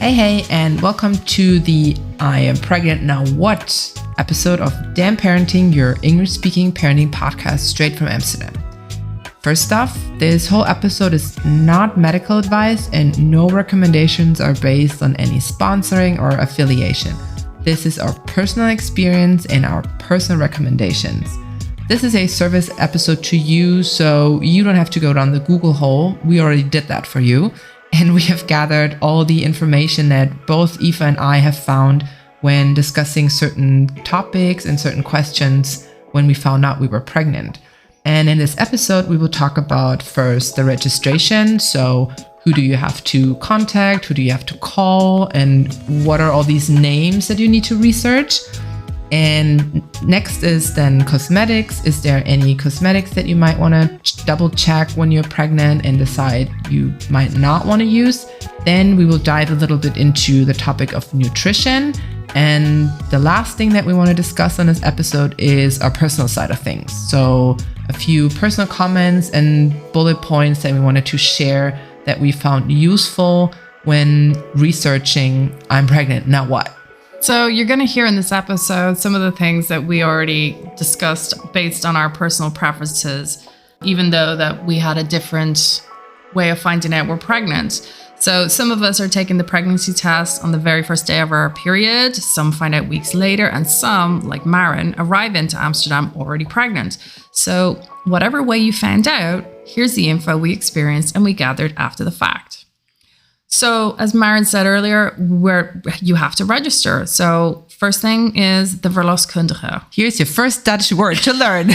Hey, and welcome to the I Am Pregnant Now What episode of Damn Parenting, your English-speaking parenting podcast straight from Amsterdam. First off, this whole episode is not medical advice and no recommendations are based on any sponsoring or affiliation. This is our personal experience and our personal recommendations. This is a service episode to you, so you don't have to go down the Google hole. We already did that for you. And we have gathered all the information that both Eva and I have found when discussing certain topics and certain questions when we found out we were pregnant. And in this episode, we will talk about first the registration. So who do you have to contact? Who do you have to call? And what are all these names that you need to research? And next is then cosmetics. Is there any cosmetics that you might want to double check when you're pregnant and decide you might not want to use? Then we will dive a little bit into the topic of nutrition. And the last thing that we want to discuss on this episode is our personal side of things. So a few personal comments and bullet points that we wanted to share that we found useful when researching I'm pregnant, now what? So you're going to hear in this episode some of the things that we already discussed based on our personal preferences, even though that we had a different way of finding out we're pregnant. So some of us are taking the pregnancy test on the very first day of our period. Some find out weeks later, and some, like Maren, arrive into Amsterdam already pregnant. So whatever way you found out, here's the info we experienced and we gathered after the fact. So as Maren said earlier, you have to register. So first thing is the verloskundige. Here's your first Dutch word to learn.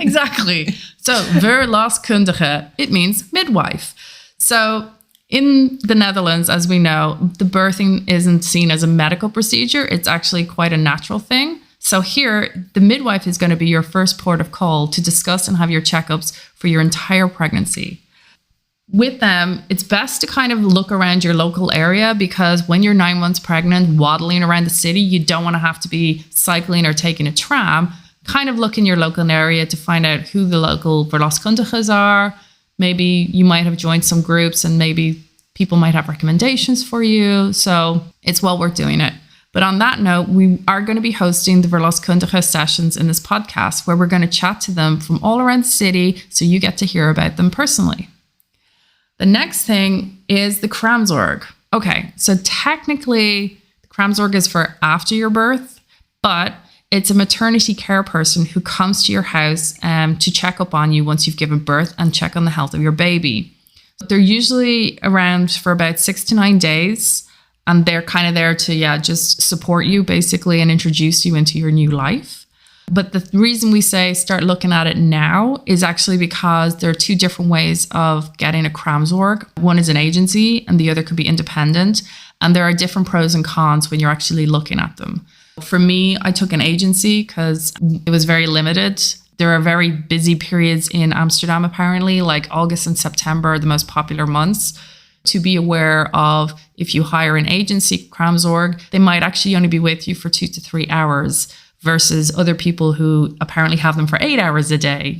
Exactly. So verloskundige, it means midwife. So in the Netherlands, as we know, the birthing isn't seen as a medical procedure. It's actually quite a natural thing. So here, the midwife is going to be your first port of call to discuss and have your checkups for your entire pregnancy. With them, it's best to kind of look around your local area because when you're 9 months pregnant, waddling around the city, you don't want to have to be cycling or taking a tram. Kind of look in your local area to find out who the local verloskundiges are. Maybe you might have joined some groups and maybe people might have recommendations for you. So it's well worth doing it. But on that note, we are going to be hosting the verloskundige sessions in this podcast where we're going to chat to them from all around the city so you get to hear about them personally. The next thing is the kraamzorg. Okay, so technically the kraamzorg is for after your birth, but it's a maternity care person who comes to your house to check up on you once you've given birth and check on the health of your baby. They're usually around for about 6 to 9 days, and they're kind of there to, just support you basically and introduce you into your new life. But the reason we say start looking at it now is actually because there are 2 different ways of getting a kraamzorg. One is an agency and the other could be independent. And there are different pros and cons when you're actually looking at them. For me, I took an agency because it was very limited. There are very busy periods in Amsterdam, apparently, like August and September are the most popular months. To be aware of if you hire an agency kraamzorg, they might actually only be with you for 2 to 3 hours. Versus other people who apparently have them for 8 hours a day,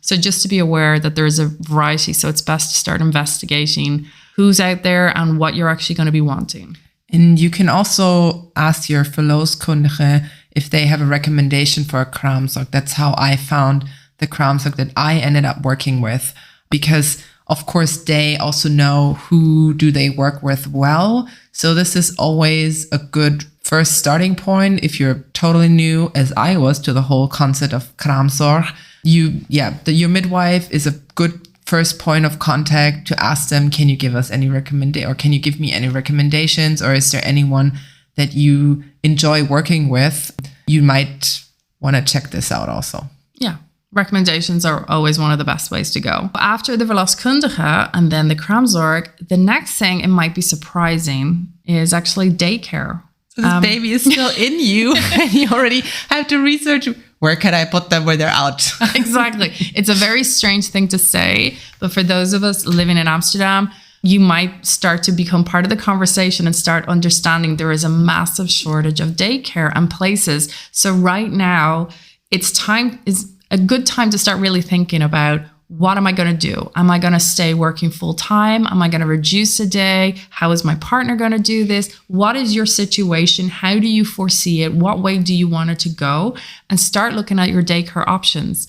So just to be aware that there's a variety. So it's best to start investigating who's out there and what you're actually going to be wanting. And you can also ask your verloskundige if they have a recommendation for a kraamzorg. That's how I found the kraamzorg that I ended up working with. Because, of course, they also know who do they work with well. So this is always a good first starting point if you're totally new, as I was, to the whole concept of kraamzorg. Your midwife is a good first point of contact to ask them, can you give us any can you give me any recommendations, or is there anyone that you enjoy working with? You might want to check this out also. Yeah. Recommendations are always one of the best ways to go. After the verloskundige and then the kraamzorg, the next thing, it might be surprising, is actually daycare. So this baby is still in you and you already have to research, where can I put them when they're out? Exactly. It's a very strange thing to say, but for those of us living in Amsterdam, you might start to become part of the conversation and start understanding there is a massive shortage of daycare and places. So right now, is a good time to start really thinking about what am I going to do? Am I going to stay working full time? Am I going to reduce a day? How is my partner going to do this? What is your situation? How do you foresee it? What way do you want it to go? And start looking at your daycare options.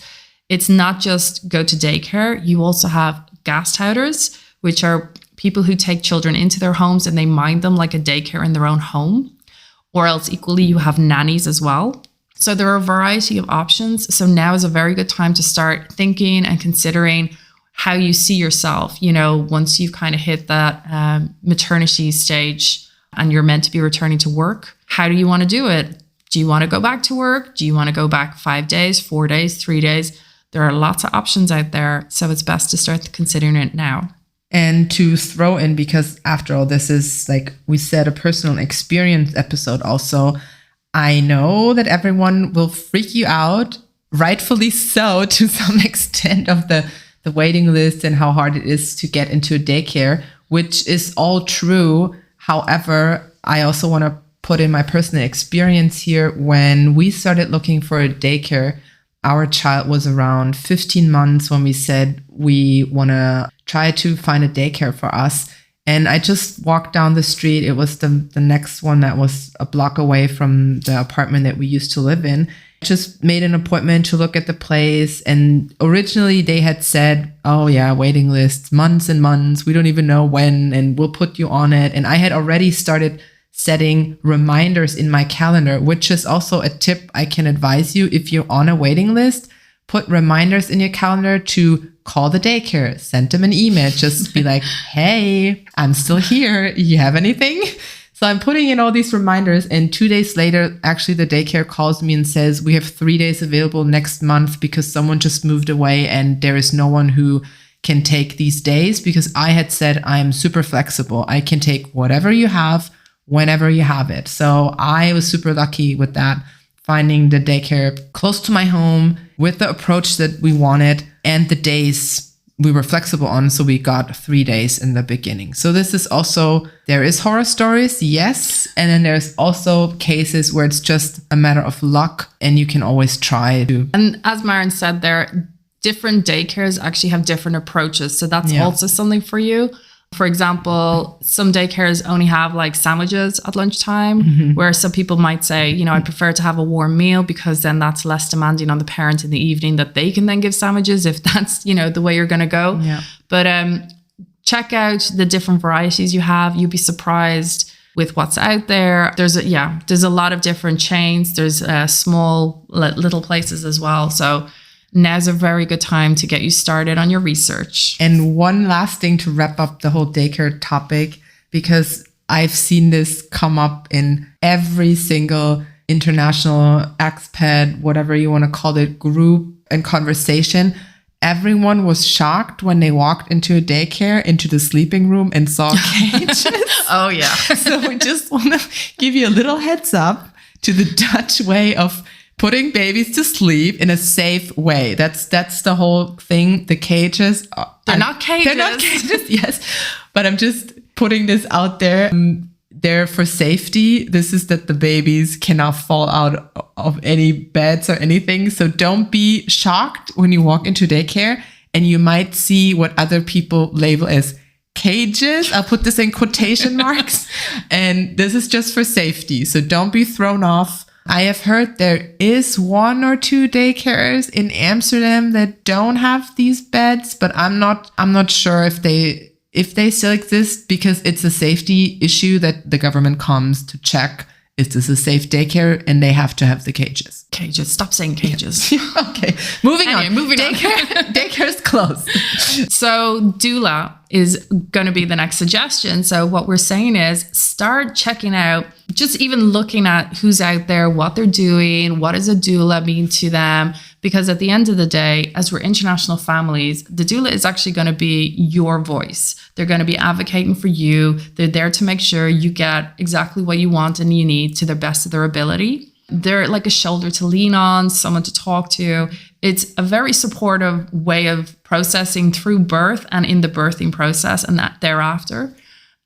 It's not just go to daycare. You also have gasthouders, which are people who take children into their homes and they mind them like a daycare in their own home. Or else equally, you have nannies as well. So there are a variety of options. So now is a very good time to start thinking and considering how you see yourself, once you've kind of hit that maternity stage and you're meant to be returning to work. How do you want to do it? Do you want to go back to work? Do you want to go back 5 days, 4 days, 3 days? There are lots of options out there. So it's best to start considering it now. And to throw in, because after all, this is, like we said, a personal experience episode also. I know that everyone will freak you out, rightfully so, to some extent, of the waiting list and how hard it is to get into a daycare, which is all true. However, I also want to put in my personal experience here. When we started looking for a daycare, our child was around 15 months when we said we want to try to find a daycare for us. And I just walked down the street. It was the next one that was a block away from the apartment that we used to live in. Just made an appointment to look at the place. And originally they had said, oh yeah, waiting list, months and months. We don't even know when, and we'll put you on it. And I had already started setting reminders in my calendar, which is also a tip I can advise you. If you're on a waiting list, put reminders in your calendar to call the daycare, send them an email, just be like, hey, I'm still here. You have anything? So I'm putting in all these reminders, and 2 days later, actually the daycare calls me and says, we have 3 days available next month because someone just moved away and there is no one who can take these days, because I had said I'm super flexible. I can take whatever you have, whenever you have it. So I was super lucky with that, finding the daycare close to my home with the approach that we wanted and the days we were flexible on. So we got 3 days in the beginning. So this is also, there is horror stories, yes. And then there's also cases where it's just a matter of luck and you can always try to. And as Maren said there, different daycares actually have different approaches. So that's also something for you. For example, some daycares only have like sandwiches at lunchtime, where some people might say, I prefer to have a warm meal because then that's less demanding on the parent in the evening, that they can then give sandwiches if that's, the way you're going to go. Yeah. But check out the different varieties you have. You'll be surprised with what's out there. There's a lot of different chains. There's small little places as well. So now's a very good time to get you started on your research. And one last thing to wrap up the whole daycare topic, because I've seen this come up in every single international expat, whatever you want to call it, group and conversation. Everyone was shocked when they walked into a daycare, into the sleeping room, and saw cages. Oh, yeah. So we just want to give you a little heads up to the Dutch way of putting babies to sleep in a safe way. That's the whole thing. The cages. They're not cages. They're not cages, yes. But I'm just putting this out there. They're for safety. This is that the babies cannot fall out of any beds or anything. So don't be shocked when you walk into daycare and you might see what other people label as cages. I'll put this in quotation marks. And this is just for safety. So don't be thrown off. I have heard there is 1 or 2 daycares in Amsterdam that don't have these beds, but I'm not sure if they still exist, because it's a safety issue that the government comes to check. Is this a safe daycare? And they have to have the cages. Cages. Stop saying cages. Yeah. Okay. Moving on. Daycare's closed. So doula is going to be the next suggestion. So what we're saying is start checking out, just even looking at who's out there, what they're doing, what does a doula mean to them? Because at the end of the day, as we're international families, the doula is actually going to be your voice. They're going to be advocating for you. They're there to make sure you get exactly what you want and you need to the best of their ability. They're like a shoulder to lean on, someone to talk to. It's a very supportive way of processing through birth and in the birthing process and that thereafter.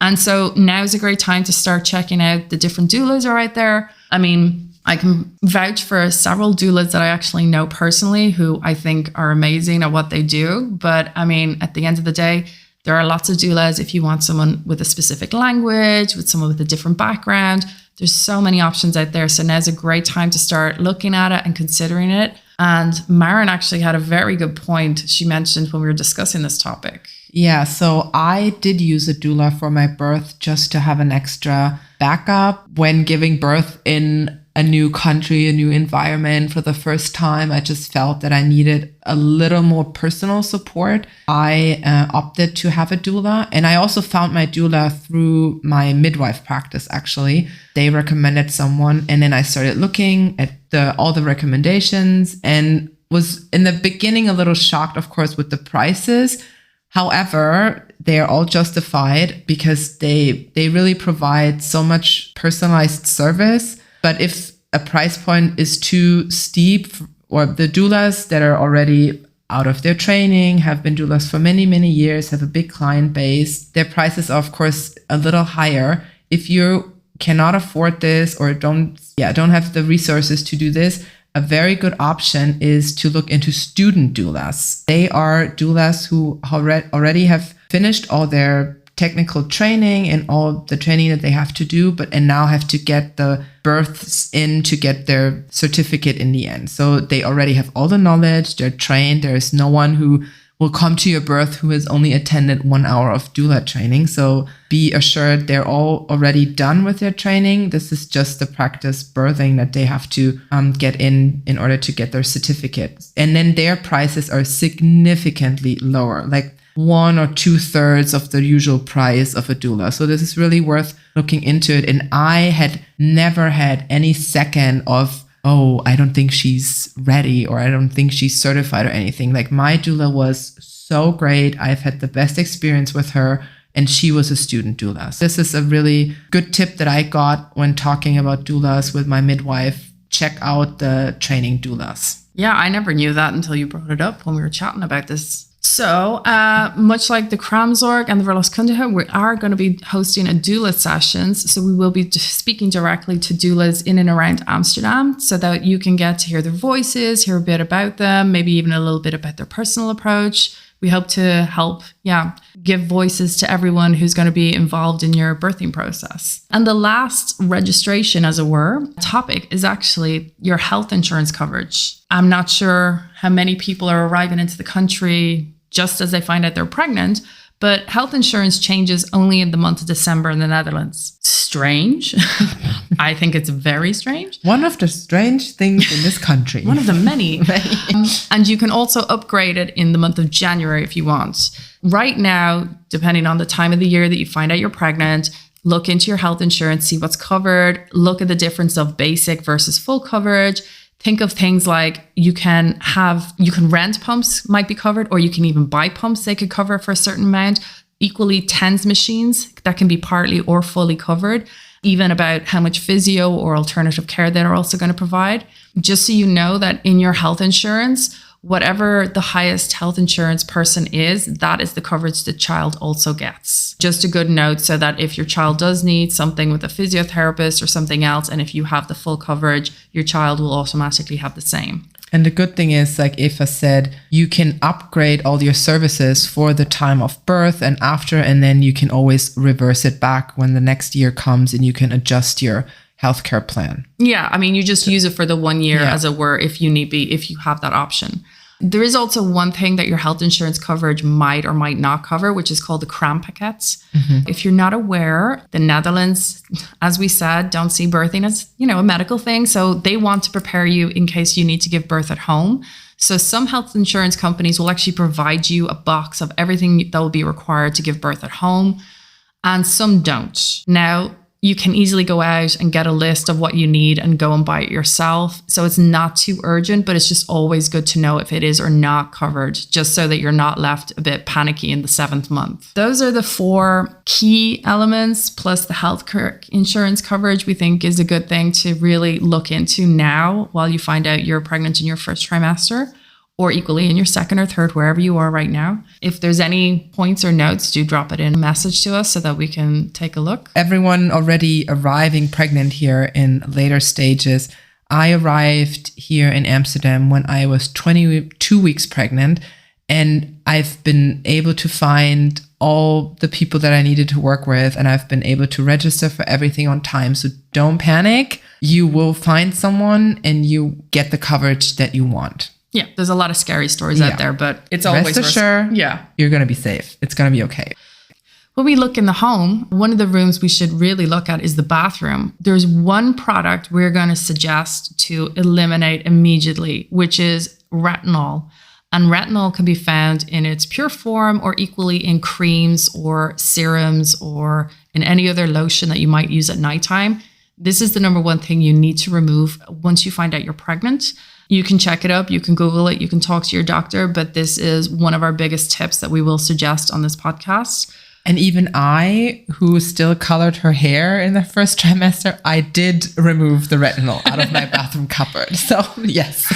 And so now is a great time to start checking out the different doulas are out there. I mean, I can vouch for several doulas that I actually know personally who I think are amazing at what they do. But I mean, at the end of the day, there are lots of doulas if you want someone with a specific language, with someone with a different background. There's so many options out there. So now's a great time to start looking at it and considering it. And Maren actually had a very good point she mentioned when we were discussing this topic. Yeah, so I did use a doula for my birth just to have an extra backup when giving birth in a new country, a new environment for the first time. I just felt that I needed a little more personal support. I opted to have a doula, and I also found my doula through my midwife practice, actually. They recommended someone, and then I started looking at all the recommendations and was in the beginning a little shocked, of course, with the prices. However, they are all justified because they really provide so much personalized service. But if a price point is too steep, or the doulas that are already out of their training, have been doulas for many, many years, have a big client base, their prices are, of course, a little higher. If you cannot afford this or don't have the resources to do this, a very good option is to look into student doulas. They are doulas who already have finished all their technical training and all the training that they have to do, and now have to get the births in to get their certificate in the end. So they already have all the knowledge, they're trained. There is no one who will come to your birth who has only attended 1 hour of doula training. So be assured they're all already done with their training. This is just the practice birthing that they have to get in order to get their certificate. And then their prices are significantly lower, like 1 or 2/3 of the usual price of a doula. So this is really worth looking into it. And I had never had any second of, oh, I don't think she's ready, or I don't think she's certified or anything. Like, my doula was so great. I've had the best experience with her, and she was a student doula. So this is a really good tip that I got when talking about doulas with my midwife. Check out the training doulas. Yeah, I never knew that until you brought it up when we were chatting about this. So much like the kraamzorg and the verloskundige, we are going to be hosting a doula sessions. So we will be speaking directly to doulas in and around Amsterdam, so that you can get to hear their voices, hear a bit about them, maybe even a little bit about their personal approach. We hope to help, give voices to everyone who's going to be involved in your birthing process. And the last registration, as it were, topic is actually your health insurance coverage. I'm not sure how many people are arriving into the country just as they find out they're pregnant, but health insurance changes only in the month of December in the Netherlands. Strange. I think it's very strange. One of the strange things in this country. One of the many. And you can also upgrade it in the month of January if you want. Right now, depending on the time of the year that you find out you're pregnant, look into your health insurance, see what's covered, look at the difference of basic versus full coverage. Think of things like you can rent pumps might be covered, or you can even buy pumps they could cover for a certain amount. Equally, TENS machines that can be partly or fully covered, even about how much physio or alternative care they're also going to provide. Just so you know that in your health insurance, whatever the highest health insurance person is, that is the coverage the child also gets. Just a good note, so that if your child does need something with a physiotherapist or something else, and if you have the full coverage, your child will automatically have the same. And the good thing is, like Eva said, you can upgrade all your services for the time of birth and after, and then you can always reverse it back when the next year comes, and you can adjust your healthcare plan. Yeah, I mean, you just use it for the 1 year, as it were, if you need be, if you have that option. There is also one thing that your health insurance coverage might or might not cover, which is called the kraampakkets. If you're not aware, the Netherlands, as we said, don't see birthing as, a medical thing. So they want to prepare you in case you need to give birth at home. So some health insurance companies will actually provide you a box of everything that will be required to give birth at home, and some don't. Now, you can easily go out and get a list of what you need and go and buy it yourself. So it's not too urgent, but it's just always good to know if it is or not covered, just so that you're not left a bit panicky in the 7th month. Those are the 4 key elements, plus the health insurance coverage we think is a good thing to really look into now while you find out you're pregnant in your first trimester, or equally in your 2nd or 3rd, wherever you are right now. If there's any points or notes, do drop it in a message to us so that we can take a look. Everyone already arriving pregnant here in later stages, I arrived here in Amsterdam when I was 22 weeks pregnant, and I've been able to find all the people that I needed to work with, and I've been able to register for everything on time. So don't panic. You will find someone and you get the coverage that you want. Yeah, there's a lot of scary stories out there, but it's always rest assured, you're going to be safe. It's going to be okay. When we look in the home, one of the rooms we should really look at is the bathroom. There's one product we're going to suggest to eliminate immediately, which is retinol. And retinol can be found in its pure form or equally in creams or serums or in any other lotion that you might use at nighttime. This is the number one thing you need to remove once you find out you're pregnant. You can check it up, you can Google it, you can talk to your doctor, but this is one of our biggest tips that we will suggest on this podcast. And even I, who still colored her hair in the first trimester, I did remove the retinol out of my bathroom cupboard. So yes.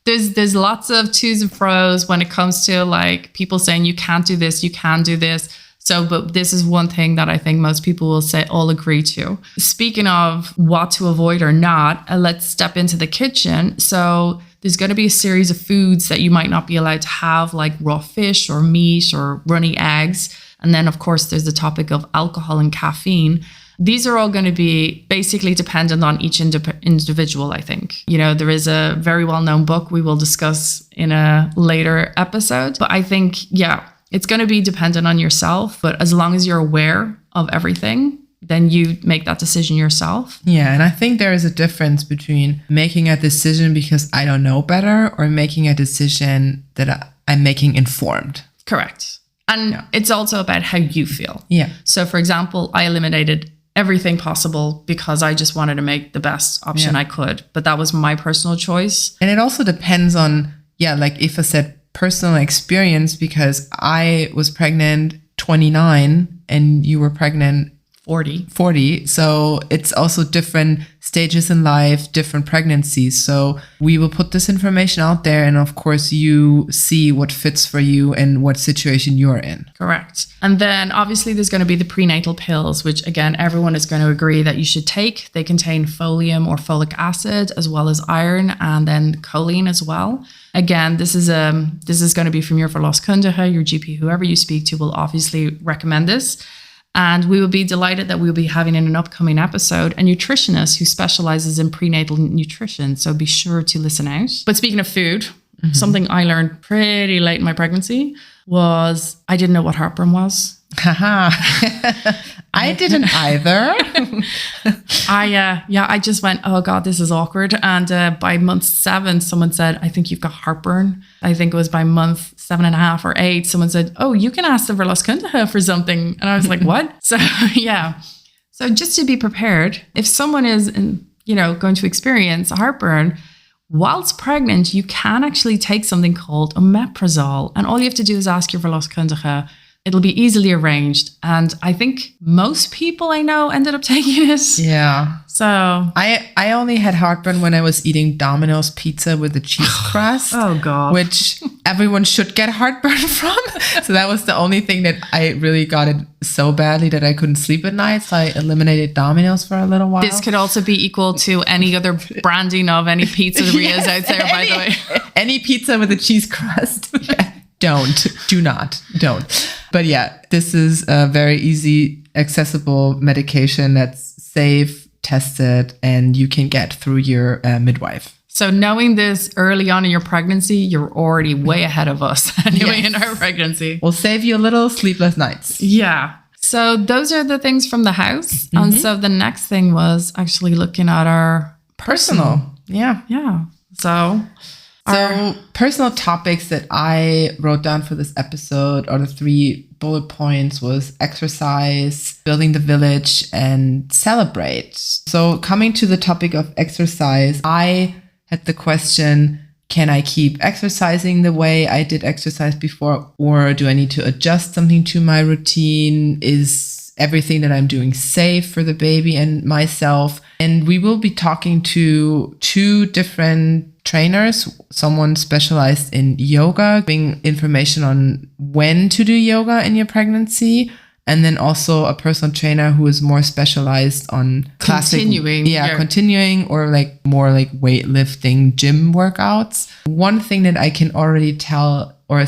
There's lots of to's and fro's when it comes to like people saying you can't do this, you can do this. So, but this is one thing that I think most people will say all agree to. Speaking of what to avoid or not, let's step into the kitchen. So there's going to be a series of foods that you might not be allowed to have, like raw fish or meat or runny eggs. And then, of course, there's the topic of alcohol and caffeine. These are all going to be basically dependent on each individual, I think. You know, there is a very well-known book we will discuss in a later episode. But I think, it's going to be dependent on yourself. But as long as you're aware of everything, then you make that decision yourself. Yeah, and I think there is a difference between making a decision because I don't know better or making a decision that I'm making informed. Correct. And it's also about how you feel. Yeah. So, for example, I eliminated everything possible because I just wanted to make the best option I could. But that was my personal choice. And it also depends on, like Eva said, personal experience, because I was pregnant 29 and you were pregnant 40. So it's also different stages in life, different pregnancies. So we will put this information out there, and of course you see what fits for you and what situation you're in. Correct. And then obviously there's going to be the prenatal pills, which again, everyone is going to agree that you should take. They contain folium or folic acid, as well as iron, and then choline as well. Again, this is going to be from your verloskundige, your GP, whoever you speak to will obviously recommend this. And we will be delighted that we'll be having in an upcoming episode a nutritionist who specializes in prenatal nutrition. So be sure to listen out. But speaking of food, something I learned pretty late in my pregnancy was I didn't know what heartburn was. I didn't either. I just went, oh God, this is awkward. And by month 7, someone said, I think you've got heartburn. I think it was by month 7.5 or 8, someone said, oh, you can ask the verloskundige for something. And I was like, what? So So just to be prepared, if someone is, going to experience heartburn, whilst pregnant, you can actually take something called omeprazole. And all you have to do is ask your verloskundige. It'll be easily arranged. And I think most people I know ended up taking it. Yeah. So I only had heartburn when I was eating Domino's pizza with the cheese crust. Oh God. Which everyone should get heartburn from. So that was the only thing that I really got it so badly that I couldn't sleep at night. So I eliminated Domino's for a little while. This could also be equal to any other branding of any pizzerias out there, by the way. Any pizza with a cheese crust. Don't. But this is a very easy, accessible medication that's safe, tested, and you can get through your midwife. So knowing this early on in your pregnancy, you're already way ahead of us anyway in our pregnancy. We'll save you a little sleepless nights. Yeah. So those are the things from the house. And so the next thing was actually looking at our personal. Yeah. So personal topics that I wrote down for this episode, or the 3 bullet points, was exercise, building the village, and celebrate. So coming to the topic of exercise, I had the question, can I keep exercising the way I did exercise before, or do I need to adjust something to my routine? Is everything that I'm doing safe for the baby and myself? And we will be talking to 2 different trainers, someone specialized in yoga, giving information on when to do yoga in your pregnancy, And then also a personal trainer who is more specialized on classic, continuing or like more like weightlifting gym workouts. One thing that I can already tell or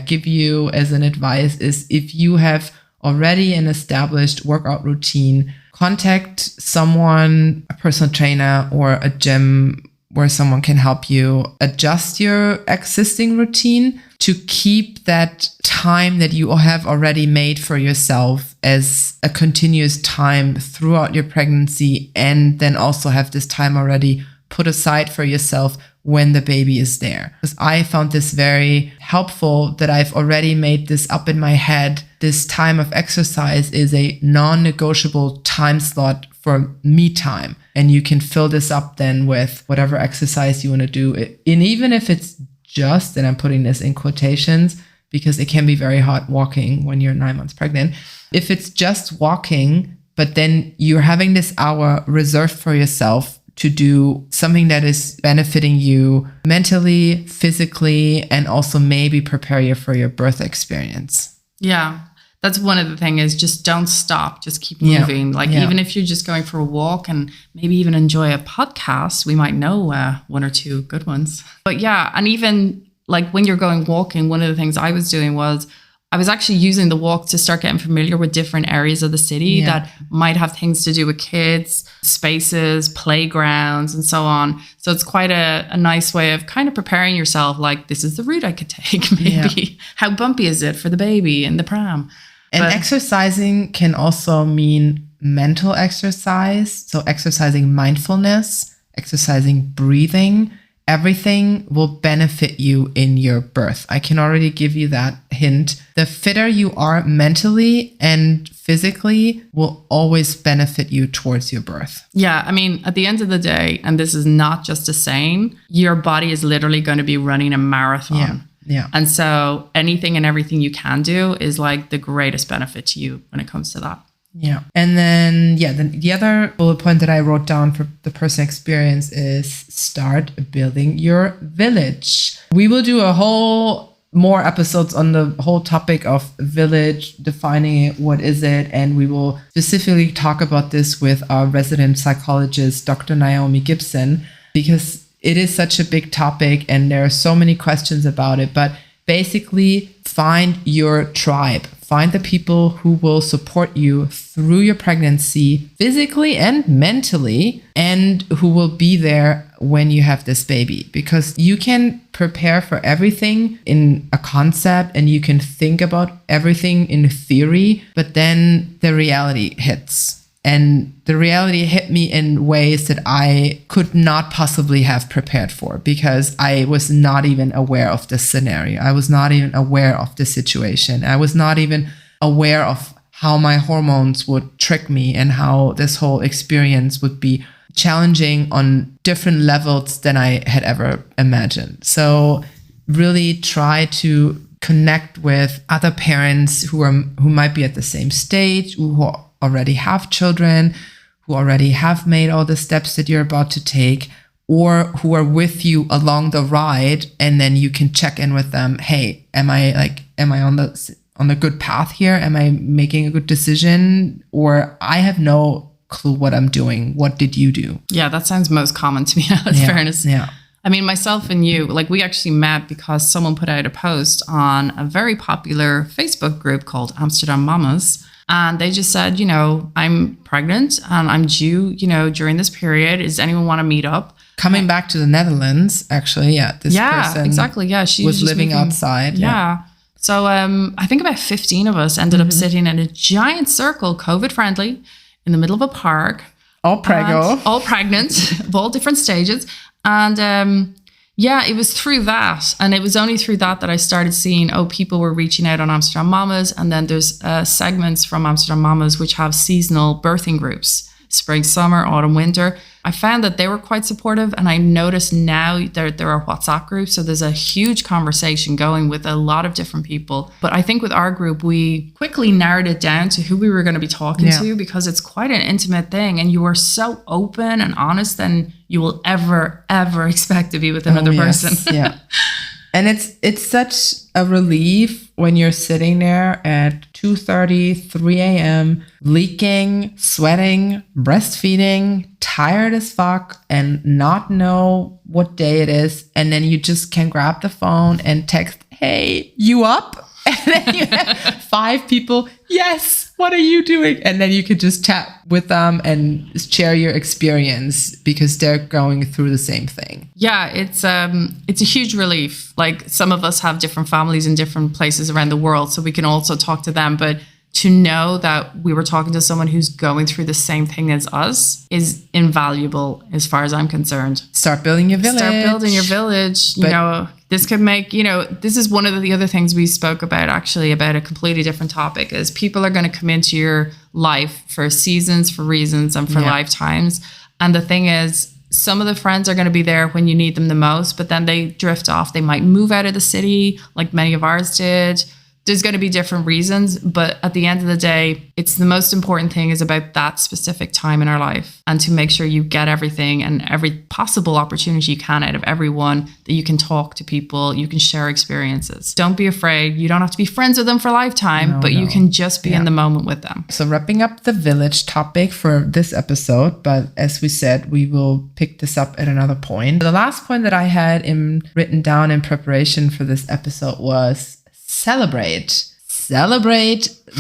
give you as an advice is if you have already an established workout routine, contact someone, a personal trainer or a gym where someone can help you adjust your existing routine to keep that time that you have already made for yourself as a continuous time throughout your pregnancy, and then also have this time already put aside for yourself when the baby is there. Because I found this very helpful, that I've already made this up in my head. This time of exercise is a non-negotiable time slot for me time. And you can fill this up then with whatever exercise you want to do. And even if it's just, and I'm putting this in quotations because it can be very hard walking when you're 9 months pregnant. If it's just walking, but then you're having this hour reserved for yourself to do something that is benefiting you mentally, physically, and also maybe prepare you for your birth experience. Yeah. That's one of the things is just don't stop, just keep moving. Even if you're just going for a walk and maybe even enjoy a podcast, we might know one or two good ones. But yeah, and even like when you're going walking, one of the things I was doing was I was actually using the walk to start getting familiar with different areas of the city that might have things to do with kids, spaces, playgrounds, and so on. So it's quite a nice way of kind of preparing yourself, like this is the route I could take maybe. Yeah. How bumpy is it for the baby in the pram? And exercising can also mean mental exercise. So exercising mindfulness, exercising breathing, everything will benefit you in your birth. I can already give you that hint. The fitter you are mentally and physically will always benefit you towards your birth. Yeah, I mean, at the end of the day, and this is not just a saying, your body is literally going to be running a marathon. Yeah. And so anything and everything you can do is like the greatest benefit to you when it comes to that. Yeah. And then, the other bullet point that I wrote down for the personal experience is start building your village. We will do a whole more episodes on the whole topic of village, defining it, what is it? And we will specifically talk about this with our resident psychologist, Dr. Naomi Gibson, because it is such a big topic and there are so many questions about it. But basically, find your tribe. Find the people who will support you through your pregnancy, physically and mentally, and who will be there when you have this baby. Because you can prepare for everything in a concept and you can think about everything in theory, but then the reality hits. And the reality hit me in ways that I could not possibly have prepared for, because I was not even aware of this scenario. I was not even aware of the situation. I was not even aware of how my hormones would trick me and how this whole experience would be challenging on different levels than I had ever imagined. So really try to connect with other parents who might be at the same stage, who already have children, who already have made all the steps that you're about to take, or who are with you along the ride, and then you can check in with them. Hey, am I on the good path here? Am I making a good decision? Or I have no clue what I'm doing. What did you do? Yeah, that sounds most common to me, in fairness. Yeah. I mean, myself and you, like we actually met because someone put out a post on a very popular Facebook group called Amsterdam Mamas. And they just said, I'm pregnant and I'm due, during this period. Does anyone want to meet up? Coming back to the Netherlands, actually. Yeah. This person exactly. Yeah. She was living outside. Yeah. So I think about 15 of us ended up sitting in a giant circle, COVID friendly, in the middle of a park. All preggo. All pregnant, of all different stages. And it was through that. And it was only through that I started seeing, people were reaching out on Amsterdam Mamas. And then there's segments from Amsterdam Mamas which have seasonal birthing groups, spring, summer, autumn, winter. I found that they were quite supportive. And I noticed now there are WhatsApp groups. So there's a huge conversation going with a lot of different people. But I think with our group, we quickly narrowed it down to who we were going to be talking to, because it's quite an intimate thing. And you are so open and honest than you will ever expect to be with another person. Yeah. And it's such a relief when you're sitting there at 2:30, 3 a.m., leaking, sweating, breastfeeding, tired as fuck, and not know what day it is. And then you just can grab the phone and text, hey, you up? And then you have 5 people, yes, what are you doing? And then you could just chat with them and share your experience because they're going through the same thing. Yeah, it's a huge relief. Like some of us have different families in different places around the world, so we can also talk to them. But to know that we were talking to someone who's going through the same thing as us is invaluable as far as I'm concerned. Start building your village. Start building your village. You know, this could make, this is one of the other things we spoke about actually about a completely different topic is people are going to come into your life for seasons, for reasons, and for lifetimes. And the thing is, some of the friends are going to be there when you need them the most, but then they drift off. They might move out of the city like many of ours did. There's going to be different reasons, but at the end of the day, it's the most important thing is about that specific time in our life and to make sure you get everything and every possible opportunity you can out of everyone, that you can talk to people, you can share experiences. Don't be afraid. You don't have to be friends with them for a lifetime, but you can just be in the moment with them. So wrapping up the village topic for this episode, but as we said, we will pick this up at another point. The last point that I had written down in preparation for this episode was celebrate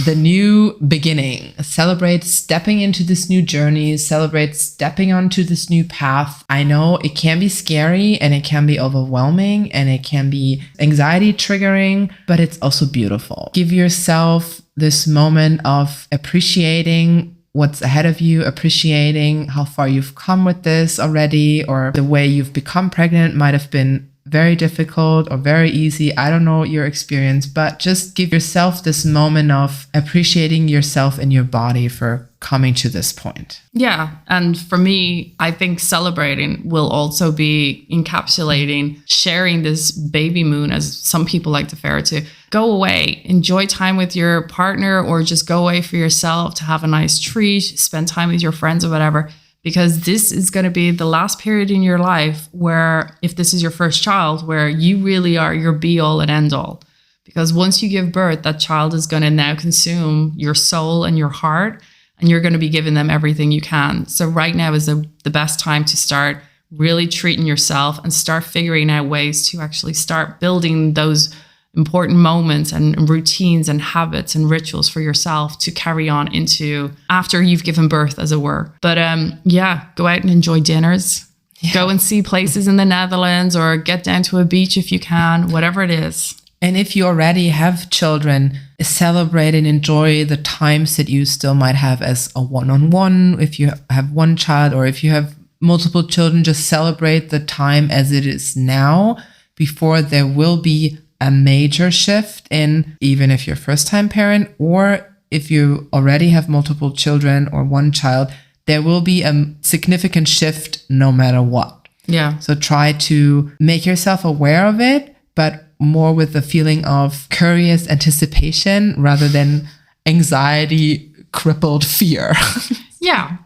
the new beginning, celebrate stepping into this new journey, celebrate stepping onto this new path. I know it can be scary and it can be overwhelming and it can be anxiety triggering, but it's also beautiful. Give yourself this moment of appreciating what's ahead of you, appreciating how far you've come with this already, or the way you've become pregnant might have been very difficult or very easy. I don't know your experience, but just give yourself this moment of appreciating yourself and your body for coming to this point. Yeah. And for me, I think celebrating will also be encapsulating, sharing this baby moon, as some people like to refer to. Go away, enjoy time with your partner, or just go away for yourself to have a nice treat, spend time with your friends or whatever. Because this is going to be the last period in your life where, if this is your first child, where you really are your be all and end all. Because once you give birth, that child is going to now consume your soul and your heart, and you're going to be giving them everything you can. So right now is the best time to start really treating yourself and start figuring out ways to actually start building those important moments and routines and habits and rituals for yourself to carry on into after you've given birth, as it were. But go out and enjoy dinners. Yeah. Go and see places in the Netherlands, or get down to a beach if you can, whatever it is. And if you already have children, celebrate and enjoy the times that you still might have as a one-on-one. If you have one child, or if you have multiple children, just celebrate the time as it is now, before there will be a major shift in, even if you're first-time parent, or if you already have multiple children or one child, there will be a significant shift no matter what. Yeah. So try to make yourself aware of it, but more with the feeling of curious anticipation rather than anxiety crippled fear. Yeah.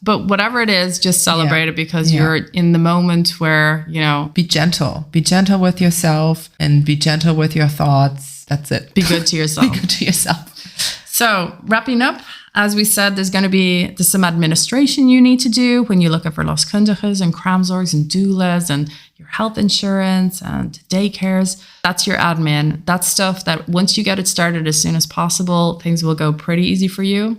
But whatever it is, just celebrate it, because you're in the moment where, Be gentle. Be gentle with yourself and be gentle with your thoughts. That's it. Be good to yourself. Be good to yourself. So wrapping up, as we said, there's going to be some administration you need to do when you look at verloskundiges and kraamzorgs and doulas and your health insurance and daycares. That's your admin. That's stuff that once you get it started as soon as possible, things will go pretty easy for you.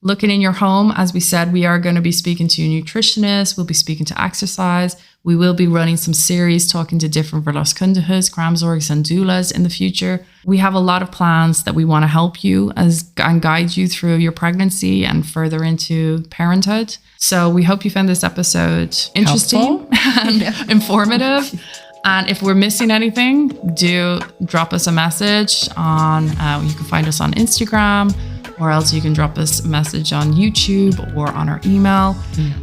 Looking in your home, as we said, we are going to be speaking to nutritionists. We'll be speaking to exercise. We will be running some series talking to different verloskundiges, kraamzorgs and doulas in the future. We have a lot of plans that we want to help you and guide you through your pregnancy and further into parenthood. So we hope you found this episode interesting and informative. And if we're missing anything, do drop us a message on, you can find us on Instagram, or else you can drop us a message on YouTube or on our email.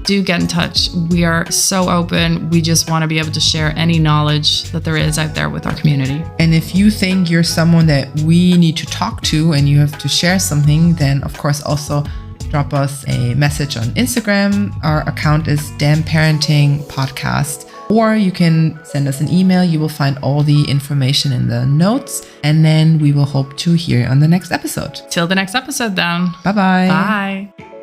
Do get in touch. We are so open. We just want to be able to share any knowledge that there is out there with our community. And if you think you're someone that we need to talk to and you have to share something, then of course also drop us a message on Instagram. Our account is Damn Parenting Podcast. or you can send us an email. You will find all the information in the notes, and then we will hope to hear you on the next episode. Till the next episode then. Bye-bye. Bye.